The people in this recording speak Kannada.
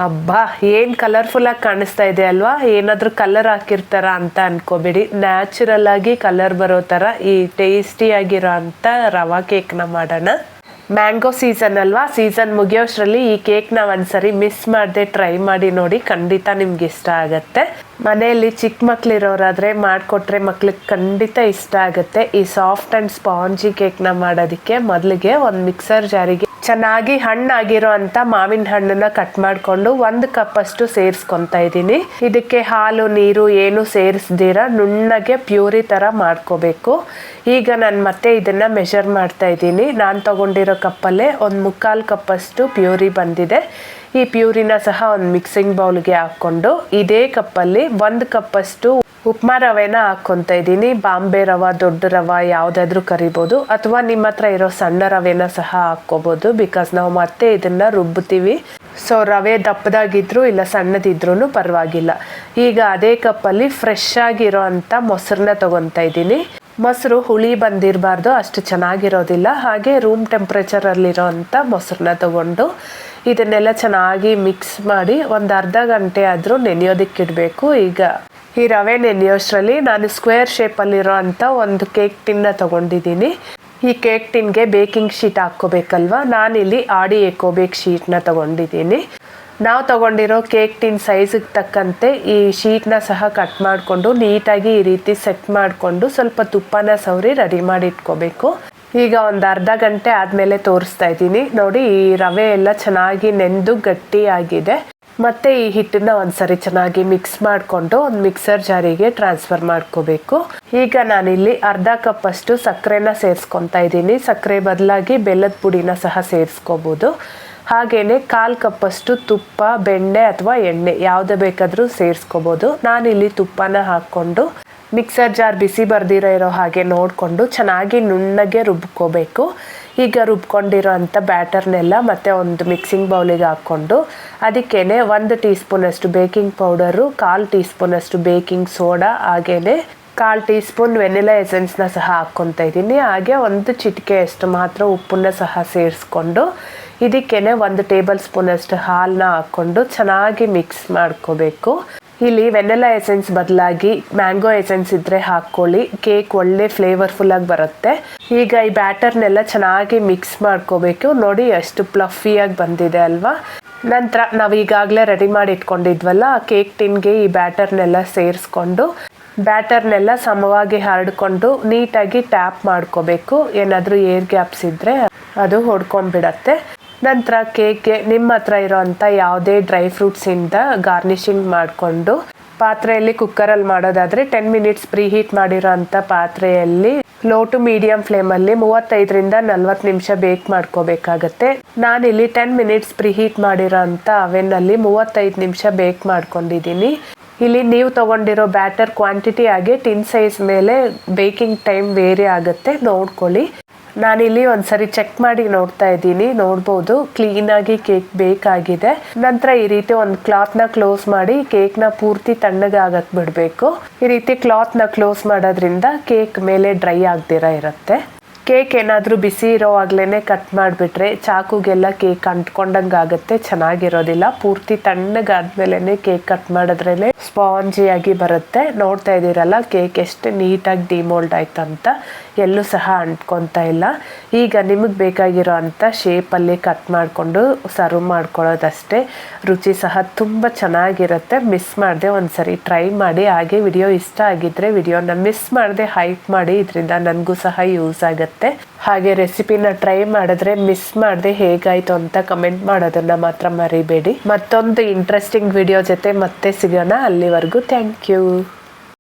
ಅಬ್ಬಾ ಏನು ಕಲರ್ಫುಲ್ಲಾಗಿ ಕಾಣಿಸ್ತಾ ಇದೆ ಅಲ್ವಾ. ಏನಾದರೂ ಕಲರ್ ಹಾಕಿರ್ತಾರ ಅಂತ ಅನ್ಕೋಬೇಡಿ, ನ್ಯಾಚುರಲ್ ಆಗಿ ಕಲರ್ ಬರೋ ಥರ ಈ ಟೇಸ್ಟಿಯಾಗಿರೋ ಅಂಥ ರವಾ ಕೇಕ್ನ ಮಾಡೋಣ. ಮ್ಯಾಂಗೋ ಸೀಸನ್ ಅಲ್ವಾ, ಸೀಸನ್ ಮುಗಿಯೋಷ್ಟರಲ್ಲಿ ಈ ಕೇಕ್ನ ಒಂದ್ಸರಿ ಮಿಸ್ ಮಾಡದೆ ಟ್ರೈ ಮಾಡಿ ನೋಡಿ, ಖಂಡಿತ ನಿಮ್ಗೆ ಇಷ್ಟ ಆಗುತ್ತೆ. ಮನೆಯಲ್ಲಿ ಚಿಕ್ಕ ಮಕ್ಳಿರೋರಾದರೆ ಮಾಡಿಕೊಟ್ರೆ ಮಕ್ಳಿಗೆ ಖಂಡಿತ ಇಷ್ಟ ಆಗುತ್ತೆ. ಈ ಸಾಫ್ಟ್ ಆ್ಯಂಡ್ ಸ್ಪಾಂಜಿ ಕೇಕ್ನ ಮಾಡೋದಕ್ಕೆ ಮೊದಲಿಗೆ ಒಂದು ಮಿಕ್ಸರ್ ಜಾರಿಗೆ ಚೆನ್ನಾಗಿ ಹಣ್ಣಾಗಿರೋ ಅಂಥ ಮಾವಿನ ಹಣ್ಣನ್ನ ಕಟ್ ಮಾಡಿಕೊಂಡು 1 ಕಪ್ಪಷ್ಟು ಸೇರಿಸ್ಕೊತಾ ಇದ್ದೀನಿ. ಇದಕ್ಕೆ ಹಾಲು ನೀರು ಏನು ಸೇರಿಸ್ದಿರ ನುಣ್ಣಗೆ ಪ್ಯೂರಿ ಥರ ಮಾಡ್ಕೋಬೇಕು. ಈಗ ನಾನು ಮತ್ತೆ ಇದನ್ನು ಮೆಷರ್ ಮಾಡ್ತಾ ಇದ್ದೀನಿ. ನಾನು ತೊಗೊಂಡಿರೋ ಕಪ್ಪಲ್ಲೇ 1/4 ಕಪ್ಪಷ್ಟು ಪ್ಯೂರಿ ಬಂದಿದೆ. ಈ ಪ್ಯೂರಿನ ಸಹ ಒಂದು ಮಿಕ್ಸಿಂಗ್ ಬೌಲ್ಗೆ ಹಾಕ್ಕೊಂಡು ಇದೇ ಕಪ್ಪಲ್ಲಿ 1 ಕಪ್ಪಷ್ಟು ಉಪ್ಮಾ ರವೆನ ಹಾಕ್ಕೊತಾ ಇದ್ದೀನಿ. ಬಾಂಬೆ ರವೆ, ದೊಡ್ಡ ರವೆ ಯಾವುದಾದ್ರೂ ಕರಿಬೋದು, ಅಥವಾ ನಿಮ್ಮ ಹತ್ರ ಇರೋ ಸಣ್ಣ ರವೆನ ಸಹ ಹಾಕ್ಕೋಬೋದು. ಬಿಕಾಸ್ ನಾವು ಮತ್ತೆ ಇದನ್ನು ರುಬ್ಬುತ್ತೀವಿ. ಸೊ ರವೆ ದಪ್ಪದಾಗಿದ್ರೂ ಇಲ್ಲ ಸಣ್ಣದಿದ್ರೂ ಪರವಾಗಿಲ್ಲ. ಈಗ ಅದೇ ಕಪ್ಪಲ್ಲಿ ಫ್ರೆಶ್ ಆಗಿರೋ ಅಂಥ ಮೊಸರನ್ನ ತೊಗೊತಾ ಇದ್ದೀನಿ. ಮೊಸರು ಹುಳಿ ಬಂದಿರಬಾರ್ದು, ಅಷ್ಟು ಚೆನ್ನಾಗಿರೋದಿಲ್ಲ. ಹಾಗೆ ರೂಮ್ ಟೆಂಪ್ರೇಚರಲ್ಲಿರೋ ಅಂಥ ಮೊಸರನ್ನ ತೊಗೊಂಡು ಇದನ್ನೆಲ್ಲ ಚೆನ್ನಾಗಿ ಮಿಕ್ಸ್ ಮಾಡಿ ಒಂದು ಅರ್ಧ ಗಂಟೆ ಆದರೂ ನೆನೆಯೋದಕ್ಕಿಡಬೇಕು. ಈಗ ಈ ರವೆ ನೆನೆಯೋಷ್ಟರಲ್ಲಿ ನಾನು ಸ್ಕ್ವೇರ್ ಶೇಪಲ್ಲಿರೋ ಅಂಥ ಒಂದು ಕೇಕ್ ಟಿನ್ನ ತೊಗೊಂಡಿದ್ದೀನಿ. ಈ ಕೇಕ್ ಟಿನ್ಗೆ ಬೇಕಿಂಗ್ ಶೀಟ್ ಹಾಕ್ಕೋಬೇಕಲ್ವ, ನಾನಿಲ್ಲಿ ಆಡಿ ಎಕೋ ಬೇಕ್ ಶೀಟ್ನ ತೊಗೊಂಡಿದ್ದೀನಿ. ನಾವು ತೊಗೊಂಡಿರೋ ಕೇಕ್ ಟಿನ್ ಸೈಜಿಗೆ ತಕ್ಕಂತೆ ಈ ಶೀಟ್ನ ಸಹ ಕಟ್ ಮಾಡಿಕೊಂಡು ನೀಟಾಗಿ ಈ ರೀತಿ ಸೆಟ್ ಮಾಡಿಕೊಂಡು ಸ್ವಲ್ಪ ತುಪ್ಪನ ಸವರಿ ರೆಡಿ ಮಾಡಿ ಇಟ್ಕೋಬೇಕು. ಈಗ ಒಂದು ಅರ್ಧ ಗಂಟೆ ಆದಮೇಲೆ ತೋರಿಸ್ತಾ ಇದ್ದೀನಿ ನೋಡಿ, ಈ ರವೆ ಎಲ್ಲ ಚೆನ್ನಾಗಿ ನೆಂದು ಗಟ್ಟಿಯಾಗಿದೆ. ಮತ್ತು ಈ ಹಿಟ್ಟನ್ನ ಒಂದ್ಸರಿ ಚೆನ್ನಾಗಿ ಮಿಕ್ಸ್ ಮಾಡಿಕೊಂಡು ಒಂದು ಮಿಕ್ಸರ್ ಜಾರಿಗೆ ಟ್ರಾನ್ಸ್ಫರ್ ಮಾಡ್ಕೋಬೇಕು. ಈಗ ನಾನಿಲ್ಲಿ ಅರ್ಧ ಕಪ್ಪಷ್ಟು ಸಕ್ಕರೆನ ಸೇರಿಸ್ಕೊತಾ ಇದ್ದೀನಿ. ಸಕ್ಕರೆ ಬದಲಾಗಿ ಬೆಲ್ಲದ ಪುಡಿನ ಸಹ ಸೇರಿಸ್ಕೋಬೋದು. ಹಾಗೆಯೇ 1/4 ಕಪ್ಪಷ್ಟು ತುಪ್ಪ, ಬೆಣ್ಣೆ ಅಥವಾ ಎಣ್ಣೆ ಯಾವುದೇ ಬೇಕಾದರೂ ಸೇರಿಸ್ಕೋಬೋದು. ನಾನಿಲ್ಲಿ ತುಪ್ಪನ ಹಾಕ್ಕೊಂಡು ಮಿಕ್ಸರ್ ಜಾರ್ ಬಿಸಿ ಬರ್ದಿರೋ ಹಾಗೆ ನೋಡಿಕೊಂಡು ಚೆನ್ನಾಗಿ ನುಣ್ಣಗೆ ರುಬ್ಕೋಬೇಕು. ಈಗ ರುಬ್ಕೊಂಡಿರೋ ಅಂಥ ಬ್ಯಾಟರ್ನೆಲ್ಲ ಮತ್ತೆ ಒಂದು ಮಿಕ್ಸಿಂಗ್ ಬೌಲಿಗೆ ಹಾಕ್ಕೊಂಡು ಅದಕ್ಕೇನೆ 1 ಟೀ ಸ್ಪೂನಷ್ಟು ಬೇಕಿಂಗ್ ಪೌಡರು, 1/4 ಟೀ ಸ್ಪೂನಷ್ಟು ಬೇಕಿಂಗ್ ಸೋಡಾ, ಹಾಗೆಯೇ 1/4 ಟೀ ಸ್ಪೂನ್ ವೆನಿಲಾ ಎಸೆನ್ಸ್ನ ಸಹ ಹಾಕ್ಕೊತಾ ಇದ್ದೀನಿ. ಹಾಗೆ 1 ಚಿಟಿಕೆಯಷ್ಟು ಮಾತ್ರ ಉಪ್ಪನ್ನ ಸಹ ಸೇರಿಸ್ಕೊಂಡು ಇದಕ್ಕೇನೆ 1 ಟೇಬಲ್ ಸ್ಪೂನಷ್ಟು ಹಾಲನ್ನ ಹಾಕ್ಕೊಂಡು ಚೆನ್ನಾಗಿ ಮಿಕ್ಸ್ ಮಾಡ್ಕೋಬೇಕು. ಇಲ್ಲಿ ವೆನಿಲಾ ಎಸೆನ್ಸ್ ಬದಲಾಗಿ ಮ್ಯಾಂಗೋ ಎಸೆನ್ಸ್ ಇದ್ದರೆ ಹಾಕ್ಕೊಳ್ಳಿ, ಕೇಕ್ ಒಳ್ಳೆ ಫ್ಲೇವರ್ಫುಲ್ಲಾಗಿ ಬರುತ್ತೆ. ಈಗ ಈ ಬ್ಯಾಟರ್ನೆಲ್ಲ ಚೆನ್ನಾಗಿ ಮಿಕ್ಸ್ ಮಾಡ್ಕೋಬೇಕು. ನೋಡಿ ಎಷ್ಟು ಫ್ಲಫಿಯಾಗಿ ಬಂದಿದೆ ಅಲ್ವಾ. ನಂತರ ನಾವು ಈಗಾಗಲೇ ರೆಡಿ ಮಾಡಿ ಇಟ್ಕೊಂಡಿದ್ವಲ್ಲ ಕೇಕ್ ಟಿನ್ಗೆ ಈ ಬ್ಯಾಟರ್ನೆಲ್ಲ ಸೇರಿಸ್ಕೊಂಡು ಬ್ಯಾಟರ್ನೆಲ್ಲ ಸಮವಾಗಿ ಹರಡ್ಕೊಂಡು ನೀಟಾಗಿ ಟ್ಯಾಪ್ ಮಾಡ್ಕೋಬೇಕು. ಏನಾದರೂ ಏರ್ ಗ್ಯಾಪ್ಸ್ ಇದ್ದರೆ ಅದು ಹೊಡ್ಕೊಂಡ್ಬಿಡತ್ತೆ. ನಂತರ ಕೇಕ್ಗೆ ನಿಮ್ಮ ಹತ್ರ ಇರೋವಂಥ ಯಾವುದೇ ಡ್ರೈ ಫ್ರೂಟ್ಸಿಂದ ಗಾರ್ನಿಷಿಂಗ್ ಮಾಡಿಕೊಂಡು ಪಾತ್ರೆಯಲ್ಲಿ ಕುಕ್ಕರಲ್ಲಿ ಮಾಡೋದಾದರೆ 10 ಮಿನಿಟ್ಸ್ ಪ್ರೀ ಹೀಟ್ ಮಾಡಿರೋ ಅಂಥ ಪಾತ್ರೆಯಲ್ಲಿ ಲೋ ಟು ಮೀಡಿಯಂ ಫ್ಲೇಮಲ್ಲಿ 35ರಿಂದ 40 ನಿಮಿಷ ಬೇಕ್ ಮಾಡ್ಕೋಬೇಕಾಗತ್ತೆ. ನಾನಿಲ್ಲಿ 10 ಮಿನಿಟ್ಸ್ ಪ್ರೀ ಹೀಟ್ ಮಾಡಿರೋ ಅಂಥ ಅವೆನ್ನಲ್ಲಿ 35 ನಿಮಿಷ ಬೇಕ್ ಮಾಡ್ಕೊಂಡಿದ್ದೀನಿ. ಇಲ್ಲಿ ನೀವು ತೊಗೊಂಡಿರೋ ಬ್ಯಾಟರ್ ಕ್ವಾಂಟಿಟಿ ಆಗಿ ಟಿನ್ ಸೈಜ್ ಮೇಲೆ ಬೇಕಿಂಗ್ ಟೈಮ್ ವೇರಿ ಆಗುತ್ತೆ, ನೋಡ್ಕೊಳ್ಳಿ. ನಾನಿಲ್ಲಿ ಒಂದ್ಸರಿ ಚೆಕ್ ಮಾಡಿ ನೋಡ್ತಾ ಇದ್ದೀನಿ, ನೋಡ್ಬೋದು ಕ್ಲೀನಾಗಿ ಕೇಕ್ ಬೇಕಾಗಿದೆ. ನಂತರ ಈ ರೀತಿ ಒಂದು ಕ್ಲಾತ್ನ ಕ್ಲೋಸ್ ಮಾಡಿ ಕೇಕ್ನ ಪೂರ್ತಿ ತಣ್ಣಗಾಗಕ್ಕೆ ಬಿಡಬೇಕು. ಈ ರೀತಿ ಕ್ಲಾತ್ನ ಕ್ಲೋಸ್ ಮಾಡೋದ್ರಿಂದ ಕೇಕ್ ಮೇಲೆ ಡ್ರೈ ಆಗದಿರ ಇರುತ್ತೆ. ಕೇಕ್ ಏನಾದರೂ ಬಿಸಿ ಇರೋವಾಗಲೇ ಕಟ್ ಮಾಡಿಬಿಟ್ರೆ ಚಾಕುಗೆಲ್ಲ ಕೇಕ್ ಅಂಟ್ಕೊಂಡಂಗೆ ಆಗುತ್ತೆ, ಚೆನ್ನಾಗಿರೋದಿಲ್ಲ. ಪೂರ್ತಿ ತಣ್ಣಗಾದ್ಮೇಲೆ ಕೇಕ್ ಕಟ್ ಮಾಡಿದ್ರೇ ಸ್ಪಾಂಜಿಯಾಗಿ ಬರುತ್ತೆ. ನೋಡ್ತಾ ಇದ್ದೀರಲ್ಲ ಕೇಕ್ ಎಷ್ಟು ನೀಟಾಗಿ ಡಿಮೋಲ್ಡ್ ಆಯ್ತಂತ, ಎಲ್ಲೂ ಸಹ ಅಂಟ್ಕೊತಾ ಇಲ್ಲ. ಈಗ ನಿಮಗೆ ಬೇಕಾಗಿರೋ ಅಂಥ ಶೇಪಲ್ಲಿ ಕಟ್ ಮಾಡಿಕೊಂಡು ಸರ್ವ್ ಮಾಡ್ಕೊಳ್ಳೋದಷ್ಟೇ. ರುಚಿ ಸಹ ತುಂಬ ಚೆನ್ನಾಗಿರುತ್ತೆ. ಮಿಸ್ ಮಾಡದೆ ಒಂದ್ಸರಿ ಟ್ರೈ ಮಾಡಿ. ಹಾಗೆ ವಿಡಿಯೋ ಇಷ್ಟ ಆಗಿದ್ದರೆ ವಿಡಿಯೋನ ಮಿಸ್ ಮಾಡದೆ ಹೈಪ್ ಮಾಡಿ, ಇದರಿಂದ ನನಗೂ ಸಹ ಯೂಸ್ ಆಗುತ್ತೆ. ಹಾಗೆ ರೆಸಿಪಿನ ಟ್ರೈ ಮಾಡಿದ್ರೆ ಮಿಸ್ ಮಾಡದೆ ಹೇಗಾಯ್ತು ಅಂತ ಕಮೆಂಟ್ ಮಾಡೋದನ್ನ ಮಾತ್ರ ಮರಿಬೇಡಿ. ಮತ್ತೊಂದು ಇಂಟ್ರೆಸ್ಟಿಂಗ್ ವಿಡಿಯೋ ಜೊತೆ ಮತ್ತೆ ಸಿಗೋಣ. ಅಲ್ಲಿವರೆಗೂ ಥ್ಯಾಂಕ್ ಯು.